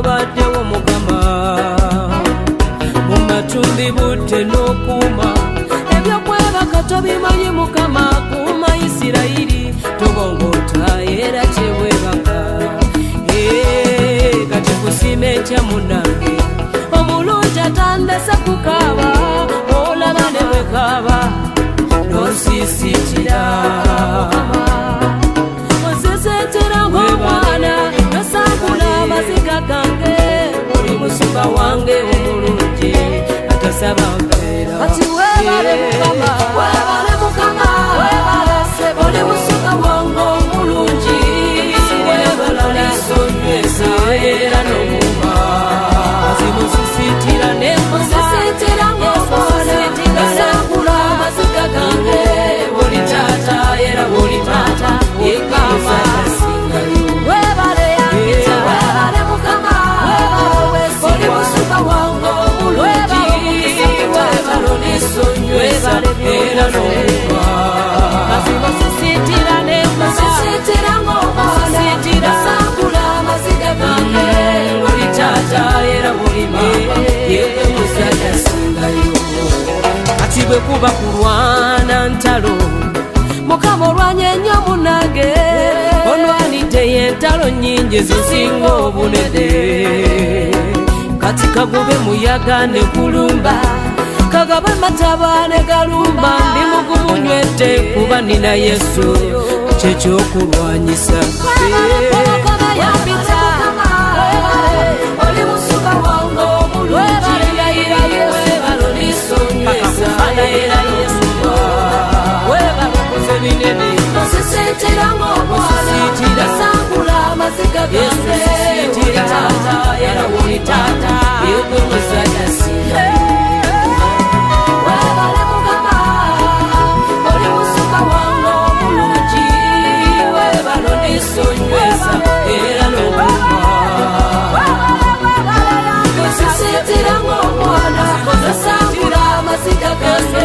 obaddewo Mukama mu matumbi budde n'okuuma ebyokwebaka tobimanyi Mukama kuuma Isirayiri tobongota era kyewebaka kati kusima enkya munnange omulungi atandise kukaaba olaba ne bwekaaba nosiisikira osiisikira ng'omwana nosangula amaziga gange oli musumba wange omulungi atasaba mpeera kati weebale Mukama weebale Mukama weebale ssebo oli musumba wange omulungi weebala lisonywesa era n'omuma zimusisitira nemusisitira ng'omwana nosangula amaziga gange oli taata era oli taata yekama yasingayo weebale yange weebale Mukama oli musumba wange omulungi weebala olisonywesa era n'omuma zimusisitira nemusisitira ng'omwana nosangula amaziga gange oli taata era oli mama yemusa yasingayo kati bwe kuba kulwana ntalo Mukama olwanye nnyo munnange olwanidde y'entalo nnyingi zisinga obunene kati kagube muyaga ne kulumba kagabe mataba ne galumba ndi mugumunywedde kuba nina Yesu kyekyokulwanyisa